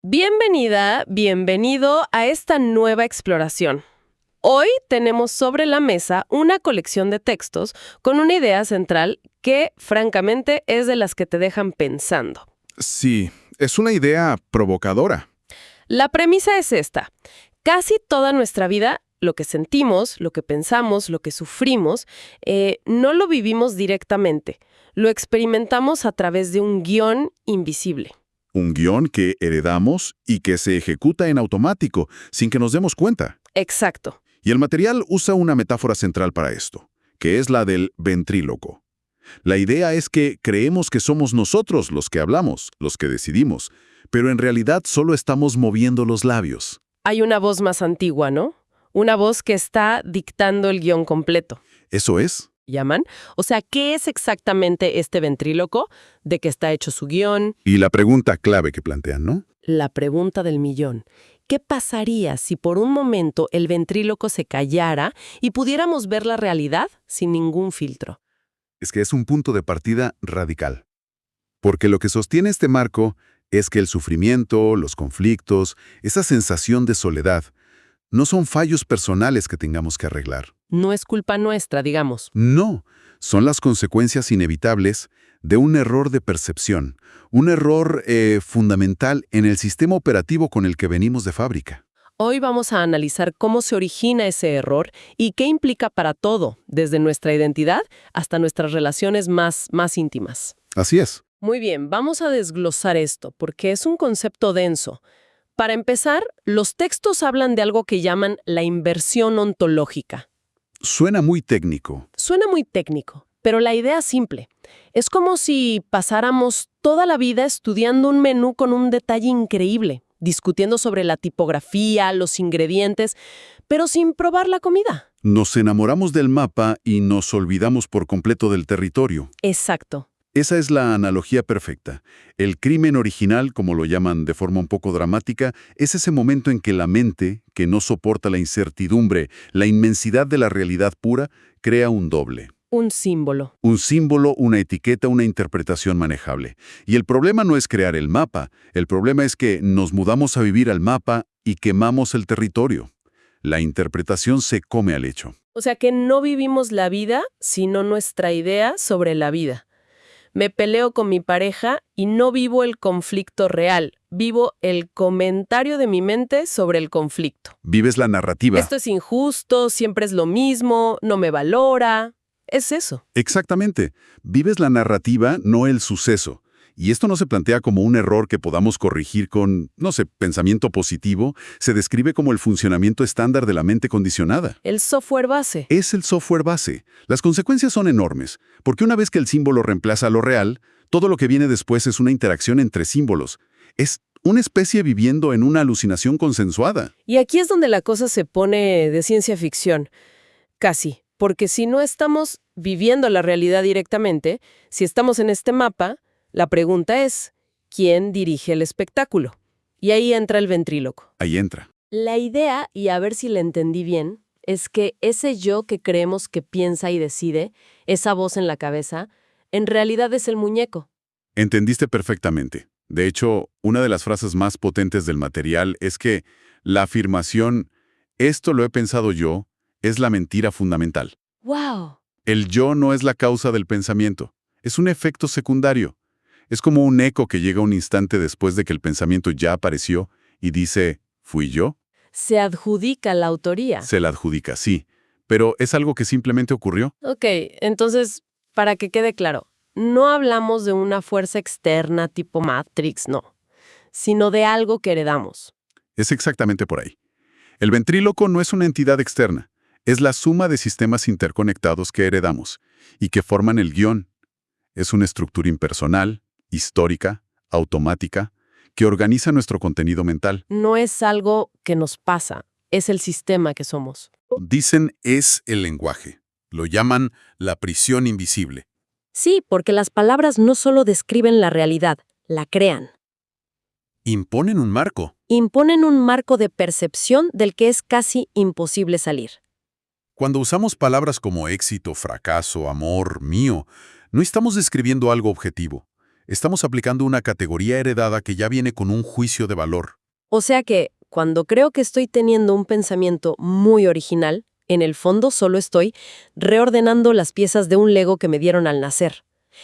Bienvenida, bienvenido a esta nueva exploración. Hoy tenemos sobre la mesa una colección de textos con una idea central que, francamente, es de las que te dejan pensando. Sí, es una idea provocadora. La premisa es esta. Casi toda nuestra vida, lo que sentimos, lo que pensamos, lo que sufrimos, no lo vivimos directamente. Lo experimentamos a través de un guión invisible. Un guión que heredamos y que se ejecuta en automático, sin que nos demos cuenta. Exacto. Y el material usa una metáfora central para esto, que es la del ventríloco. La idea es que creemos que somos nosotros los que hablamos, los que decidimos, pero en realidad solo estamos moviendo los labios. Hay una voz más antigua, ¿no? Una voz que está dictando el guión completo. ¿Eso es? ¿Llaman? O sea, ¿qué es exactamente este ventríloco? ¿De qué está hecho su guión? Y la pregunta clave que plantean, ¿no? La pregunta del millón. ¿Qué pasaría si por un momento el ventríloco se callara y pudiéramos ver la realidad sin ningún filtro? Es que es un punto de partida radical. Porque lo que sostiene este marco es que el sufrimiento, los conflictos, esa sensación de soledad, no son fallos personales que tengamos que arreglar. No es culpa nuestra, digamos. No, son las consecuencias inevitables de un error de percepción, un error fundamental en el sistema operativo con el que venimos de fábrica. Hoy vamos a analizar cómo se origina ese error y qué implica para todo, desde nuestra identidad hasta nuestras relaciones más íntimas. Así es. Muy bien, vamos a desglosar esto, porque es un concepto denso. Para empezar, los textos hablan de algo que llaman la inversión ontológica. Suena muy técnico. Suena muy técnico, pero la idea es simple. Es como si pasáramos toda la vida estudiando un menú con un detalle increíble, discutiendo sobre la tipografía, los ingredientes, pero sin probar la comida. Nos enamoramos del mapa y nos olvidamos por completo del territorio. Exacto. Esa es la analogía perfecta. El crimen original, como lo llaman de forma un poco dramática, es ese momento en que la mente, que no soporta la incertidumbre, la inmensidad de la realidad pura, crea un doble. Un símbolo. Un símbolo, una etiqueta, una interpretación manejable. Y el problema no es crear el mapa, el problema es que nos mudamos a vivir al mapa y quemamos el territorio. La interpretación se come al hecho. O sea que no vivimos la vida, sino nuestra idea sobre la vida. Me peleo con mi pareja y no vivo el conflicto real, vivo el comentario de mi mente sobre el conflicto. Vives la narrativa. Esto es injusto, siempre es lo mismo, no me valora. Es eso. Exactamente. Vives la narrativa, no el suceso. Y esto no se plantea como un error que podamos corregir con, no sé, pensamiento positivo. Se describe como el funcionamiento estándar de la mente condicionada. El software base. Es el software base. Las consecuencias son enormes, porque una vez que el símbolo reemplaza a lo real, todo lo que viene después es una interacción entre símbolos. Es una especie viviendo en una alucinación consensuada. Y aquí es donde la cosa se pone de ciencia ficción. Casi. Porque si no estamos viviendo la realidad directamente, si estamos en este mapa, la pregunta es, ¿quién dirige el espectáculo? Y ahí entra el ventríloco. Ahí entra. La idea, y a ver si la entendí bien, es que ese yo que creemos que piensa y decide, esa voz en la cabeza, en realidad es el muñeco. Entendiste perfectamente. De hecho, una de las frases más potentes del material es que la afirmación, esto lo he pensado yo, es la mentira fundamental. ¡Wow! El yo no es la causa del pensamiento, es un efecto secundario. Es como un eco que llega un instante después de que el pensamiento ya apareció y dice, ¿fui yo? Se adjudica la autoría. Se la adjudica, sí, pero es algo que simplemente ocurrió. Ok, entonces, para que quede claro, no hablamos de una fuerza externa tipo Matrix, no, sino de algo que heredamos. Es exactamente por ahí. El ventríloco no es una entidad externa, es la suma de sistemas interconectados que heredamos y que forman el guión. Es una estructura impersonal, histórica, automática, que organiza nuestro contenido mental. No es algo que nos pasa, es el sistema que somos. Dicen es el lenguaje. Lo llaman la prisión invisible. Sí, porque las palabras no solo describen la realidad, la crean. Imponen un marco. Imponen un marco de percepción del que es casi imposible salir. Cuando usamos palabras como éxito, fracaso, amor, mío, no estamos describiendo algo objetivo. Estamos aplicando una categoría heredada que ya viene con un juicio de valor. O sea que, cuando creo que estoy teniendo un pensamiento muy original, en el fondo solo estoy reordenando las piezas de un Lego que me dieron al nacer.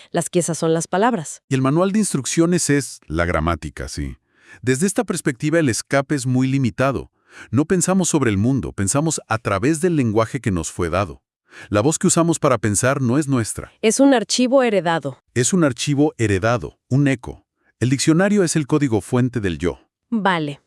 Las piezas son las palabras. Y el manual de instrucciones es la gramática, sí. Desde esta perspectiva el escape es muy limitado. No pensamos sobre el mundo, pensamos a través del lenguaje que nos fue dado. La voz que usamos para pensar no es nuestra. Es un archivo heredado. Es un archivo heredado, un eco. El diccionario es el código fuente del yo. Vale.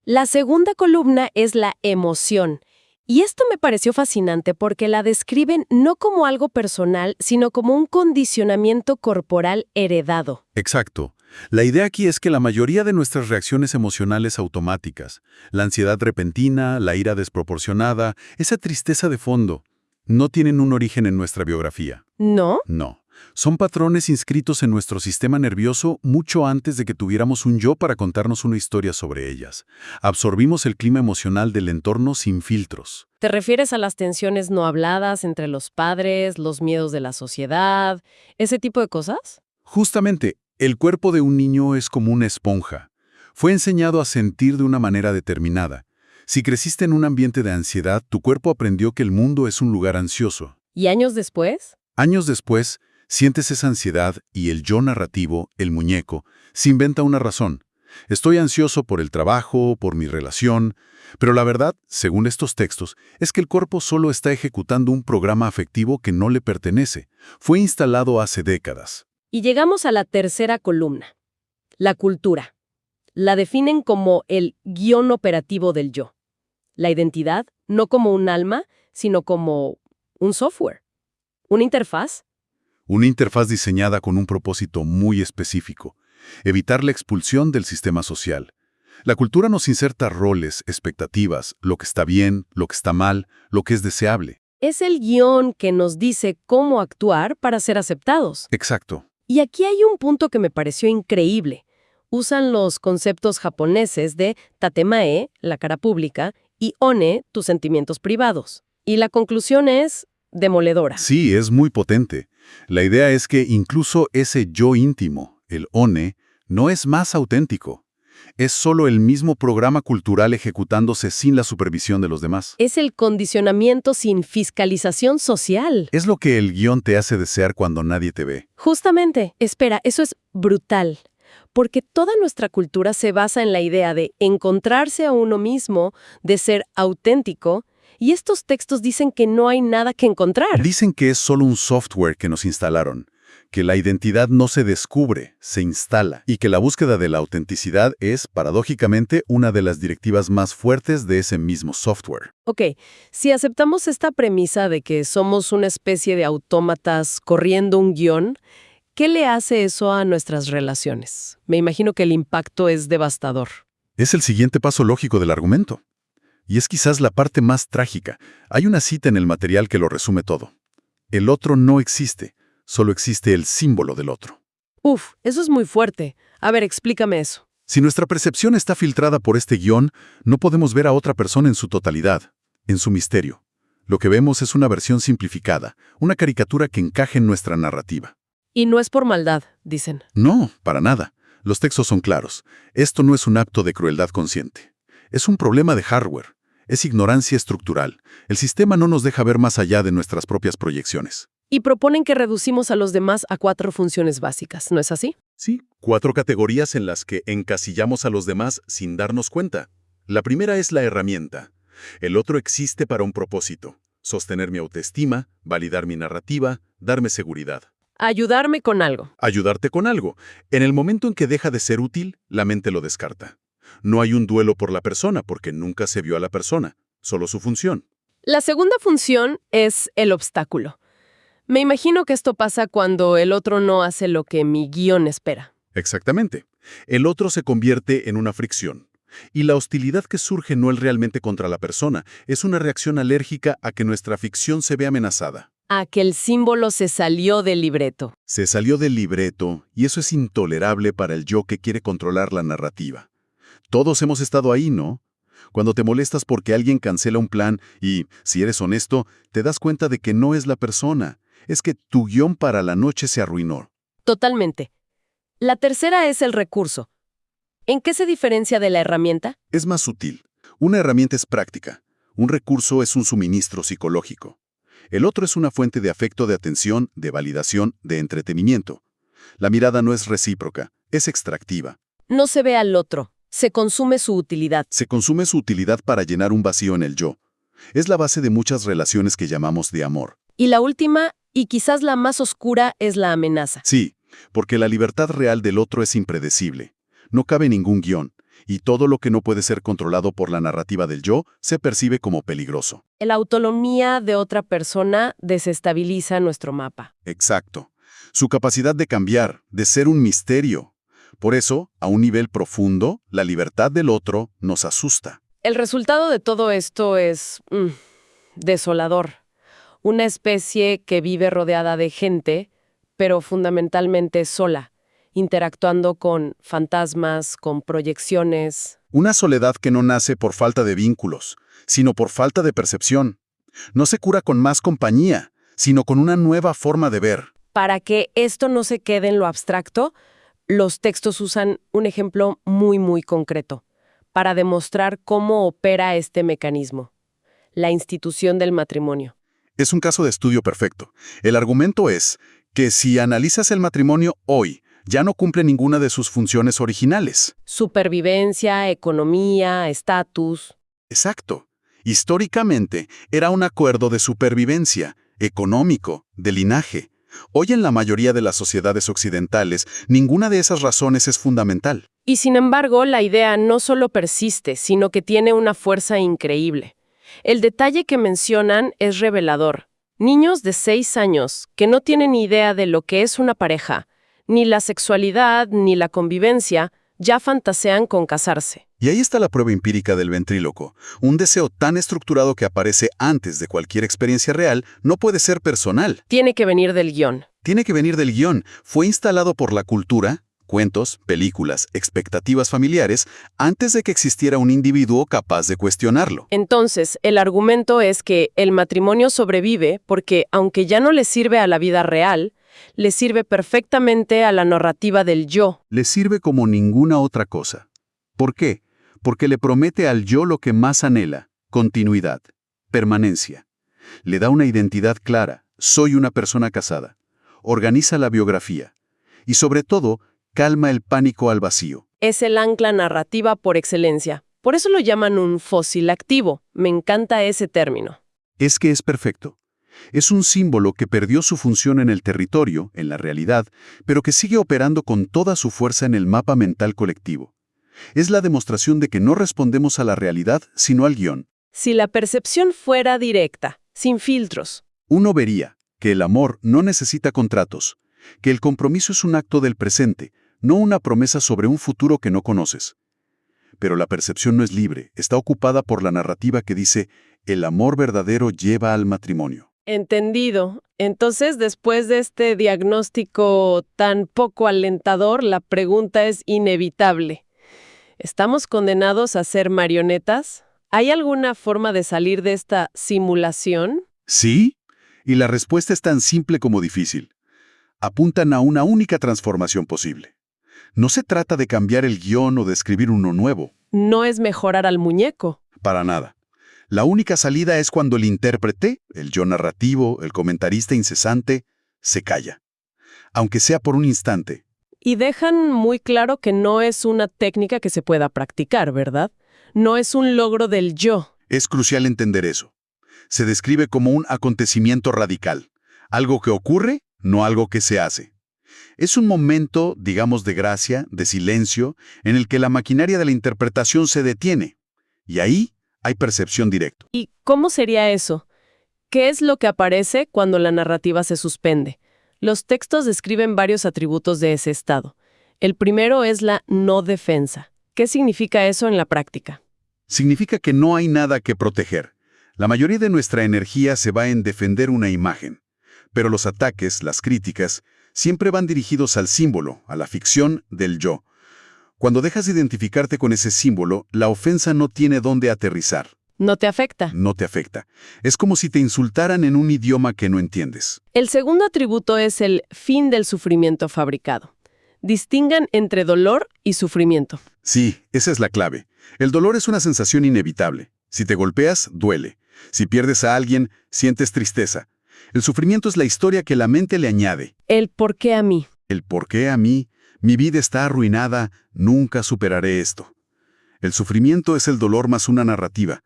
La segunda columna es la emoción. Y esto me pareció fascinante porque la describen no como algo personal, sino como un condicionamiento corporal heredado. Exacto. La idea aquí es que la mayoría de nuestras reacciones emocionales automáticas, la ansiedad repentina, la ira desproporcionada, esa tristeza de fondo, no tienen un origen en nuestra biografía. ¿No? No. Son patrones inscritos en nuestro sistema nervioso mucho antes de que tuviéramos un yo para contarnos una historia sobre ellas. Absorbimos el clima emocional del entorno sin filtros. ¿Te refieres a las tensiones no habladas entre los padres, los miedos de la sociedad, ese tipo de cosas? Justamente, el cuerpo de un niño es como una esponja. Fue enseñado a sentir de una manera determinada. Si creciste en un ambiente de ansiedad, tu cuerpo aprendió que el mundo es un lugar ansioso. ¿Y años después? Años después, sientes esa ansiedad y el yo narrativo, el muñeco, se inventa una razón. Estoy ansioso por el trabajo, por mi relación, pero la verdad, según estos textos, es que el cuerpo solo está ejecutando un programa afectivo que no le pertenece. Fue instalado hace décadas. Y llegamos a la tercera columna, la cultura. La definen como el guión operativo del yo. La identidad, no como un alma, sino como un software. ¿Una interfaz? Una interfaz diseñada con un propósito muy específico: evitar la expulsión del sistema social. La cultura nos inserta roles, expectativas, lo que está bien, lo que está mal, lo que es deseable. Es el guión que nos dice cómo actuar para ser aceptados. Exacto. Y aquí hay un punto que me pareció increíble. Usan los conceptos japoneses de tatemae, la cara pública, y one, tus sentimientos privados. Y la conclusión es demoledora. Sí, es muy potente. La idea es que incluso ese yo íntimo, el one, no es más auténtico. Es solo el mismo programa cultural ejecutándose sin la supervisión de los demás. Es el condicionamiento sin fiscalización social. Es lo que el guión te hace desear cuando nadie te ve. Justamente, espera, eso es brutal. Porque toda nuestra cultura se basa en la idea de encontrarse a uno mismo, de ser auténtico, y estos textos dicen que no hay nada que encontrar. Dicen que es solo un software que nos instalaron, que la identidad no se descubre, se instala, y que la búsqueda de la autenticidad es, paradójicamente, una de las directivas más fuertes de ese mismo software. Ok, si aceptamos esta premisa de que somos una especie de autómatas corriendo un guión, ¿qué le hace eso a nuestras relaciones? Me imagino que el impacto es devastador. Es el siguiente paso lógico del argumento. Y es quizás la parte más trágica. Hay una cita en el material que lo resume todo. El otro no existe, solo existe el símbolo del otro. Uf, eso es muy fuerte. A ver, explícame eso. Si nuestra percepción está filtrada por este guión, no podemos ver a otra persona en su totalidad, en su misterio. Lo que vemos es una versión simplificada, una caricatura que encaje en nuestra narrativa. Y no es por maldad, dicen. No, para nada. Los textos son claros. Esto no es un acto de crueldad consciente. Es un problema de hardware. Es ignorancia estructural. El sistema no nos deja ver más allá de nuestras propias proyecciones. Y proponen que reducimos a los demás a 4 funciones básicas, ¿no es así? Sí, 4 categorías en las que encasillamos a los demás sin darnos cuenta. La primera es la herramienta. El otro existe para un propósito: sostener mi autoestima, validar mi narrativa, darme seguridad. Ayudarme con algo. Ayudarte con algo. En el momento en que deja de ser útil, la mente lo descarta. No hay un duelo por la persona porque nunca se vio a la persona, solo su función. La segunda función es el obstáculo. Me imagino que esto pasa cuando el otro no hace lo que mi guión espera. Exactamente. El otro se convierte en una fricción. Y la hostilidad que surge no es realmente contra la persona, es una reacción alérgica a que nuestra ficción se ve amenazada. A que el símbolo se salió del libreto. Se salió del libreto, y eso es intolerable para el yo que quiere controlar la narrativa. Todos hemos estado ahí, ¿no? Cuando te molestas porque alguien cancela un plan y, si eres honesto, te das cuenta de que no es la persona, es que tu guión para la noche se arruinó. Totalmente. La tercera es el recurso. ¿En qué se diferencia de la herramienta? Es más sutil. Una herramienta es práctica. Un recurso es un suministro psicológico. El otro es una fuente de afecto, de atención, de validación, de entretenimiento. La mirada no es recíproca, es extractiva. No se ve al otro, se consume su utilidad. Se consume su utilidad para llenar un vacío en el yo. Es la base de muchas relaciones que llamamos de amor. Y la última, y quizás la más oscura, es la amenaza. Sí, porque la libertad real del otro es impredecible. No cabe ningún guión, y todo lo que no puede ser controlado por la narrativa del yo se percibe como peligroso. La autonomía de otra persona desestabiliza nuestro mapa. Exacto. Su capacidad de cambiar, de ser un misterio. Por eso, a un nivel profundo, la libertad del otro nos asusta. El resultado de todo esto es desolador. Una especie que vive rodeada de gente, pero fundamentalmente sola, interactuando con fantasmas, con proyecciones. Una soledad que no nace por falta de vínculos, sino por falta de percepción. No se cura con más compañía, sino con una nueva forma de ver. Para que esto no se quede en lo abstracto, los textos usan un ejemplo muy concreto para demostrar cómo opera este mecanismo, la institución del matrimonio. Es un caso de estudio perfecto. El argumento es que si analizas el matrimonio hoy, ya no cumple ninguna de sus funciones originales. Supervivencia, economía, estatus. Exacto. Históricamente, era un acuerdo de supervivencia, económico, de linaje. Hoy en la mayoría de las sociedades occidentales, ninguna de esas razones es fundamental. Y sin embargo, la idea no solo persiste, sino que tiene una fuerza increíble. El detalle que mencionan es revelador. Niños de 6 años que no tienen idea de lo que es una pareja, ni la sexualidad, ni la convivencia, ya fantasean con casarse. Y ahí está la prueba empírica del ventríloco. Un deseo tan estructurado que aparece antes de cualquier experiencia real no puede ser personal. Tiene que venir del guión. Tiene que venir del guión. Fue instalado por la cultura, cuentos, películas, expectativas familiares, antes de que existiera un individuo capaz de cuestionarlo. Entonces, el argumento es que el matrimonio sobrevive porque, aunque ya no le sirve a la vida real, le sirve perfectamente a la narrativa del yo. Le sirve como ninguna otra cosa. ¿Por qué? Porque le promete al yo lo que más anhela: continuidad, permanencia. Le da una identidad clara: soy una persona casada. Organiza la biografía. Y sobre todo, calma el pánico al vacío. Es el ancla narrativa por excelencia. Por eso lo llaman un fósil activo. Me encanta ese término. Es que es perfecto. Es un símbolo que perdió su función en el territorio, en la realidad, pero que sigue operando con toda su fuerza en el mapa mental colectivo. Es la demostración de que no respondemos a la realidad, sino al guión. Si la percepción fuera directa, sin filtros, Uno vería que el amor no necesita contratos, que el compromiso es un acto del presente, no una promesa sobre un futuro que no conoces. Pero la percepción no es libre, está ocupada por la narrativa que dice: el amor verdadero lleva al matrimonio. entendido. Entonces, después de este diagnóstico tan poco alentador, la pregunta es inevitable. ¿Estamos condenados a ser marionetas? ¿Hay alguna forma de salir de esta simulación? ¿Sí? Y la respuesta es tan simple como difícil. Apuntan a una única transformación posible. No se trata de cambiar el guión o de escribir uno nuevo. No es mejorar al muñeco. Para nada. La única salida es cuando el intérprete, el yo narrativo, el comentarista incesante, se calla. Aunque sea por un instante. Y dejan muy claro que no es una técnica que se pueda practicar, ¿verdad? No es un logro del yo. Es crucial entender eso. Se describe como un acontecimiento radical. Algo que ocurre, no algo que se hace. Es un momento, digamos, de gracia, de silencio, en el que la maquinaria de la interpretación se detiene. Y ahí hay percepción directa. ¿Y cómo sería eso? ¿Qué es lo que aparece cuando la narrativa se suspende? Los textos describen varios atributos de ese estado. El primero es la no defensa. ¿Qué significa eso en la práctica? Significa que no hay nada que proteger. La mayoría de nuestra energía se va en defender una imagen. Pero los ataques, las críticas, siempre van dirigidos al símbolo, a la ficción del yo. Cuando dejas de identificarte con ese símbolo, la ofensa no tiene dónde aterrizar. ¿No te afecta? No te afecta. Es como si te insultaran en un idioma que no entiendes. El segundo atributo es el fin del sufrimiento fabricado. Distingan entre dolor y sufrimiento. Sí, esa es la clave. El dolor es una sensación inevitable. Si te golpeas, duele. Si pierdes a alguien, sientes tristeza. El sufrimiento es la historia que la mente le añade. El por qué a mí. El por qué a mí, mi vida está arruinada, nunca superaré esto. El sufrimiento es el dolor más una narrativa.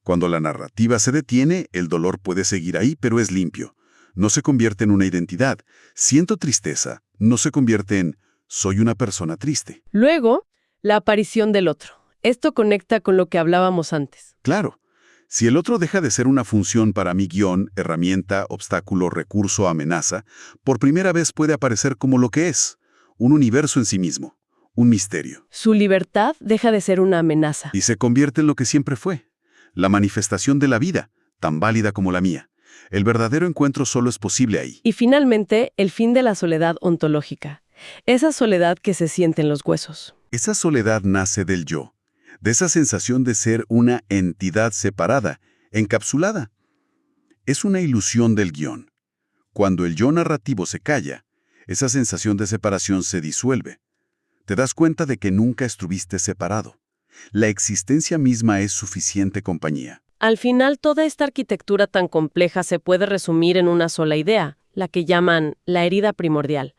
Cuando la narrativa se detiene, el dolor puede seguir ahí, pero es limpio. No se convierte en una identidad. Siento tristeza, no se convierte en soy una persona triste. Luego, la aparición del otro. Esto conecta con lo que hablábamos antes. Claro, si el otro deja de ser una función para mi guión, herramienta, obstáculo, recurso, amenaza, por primera vez puede aparecer como lo que es, un universo en sí mismo, un misterio. Su libertad deja de ser una amenaza. Y se convierte en lo que siempre fue, la manifestación de la vida, tan válida como la mía. El verdadero encuentro solo es posible ahí. Y finalmente, el fin de la soledad ontológica. Esa soledad que se siente en los huesos. Esa soledad nace del yo, de esa sensación de ser una entidad separada, encapsulada. Es una ilusión del guión. Cuando el yo narrativo se calla, esa sensación de separación se disuelve. Te das cuenta de que nunca estuviste separado. La existencia misma es suficiente compañía. Al final, toda esta arquitectura tan compleja se puede resumir en una sola idea, la que llaman la herida primordial.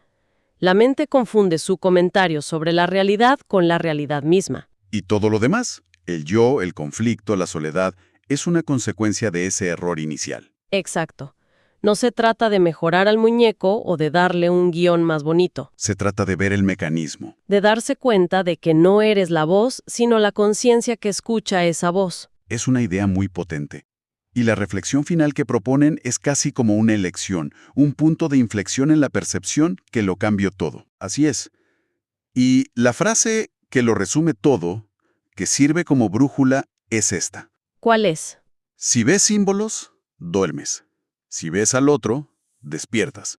La mente confunde su comentario sobre la realidad con la realidad misma. Y todo lo demás, el yo, el conflicto, la soledad, es una consecuencia de ese error inicial. Exacto. No se trata de mejorar al muñeco o de darle un guión más bonito. Se trata de ver el mecanismo. De darse cuenta de que no eres la voz, sino la conciencia que escucha esa voz. Es una idea muy potente. Y la reflexión final que proponen es casi como una elección, un punto de inflexión en la percepción que lo cambió todo. Así es. Y la frase que lo resume todo, que sirve como brújula, es esta. ¿Cuál es? Si ves símbolos, duermes. Si ves al otro, despiertas.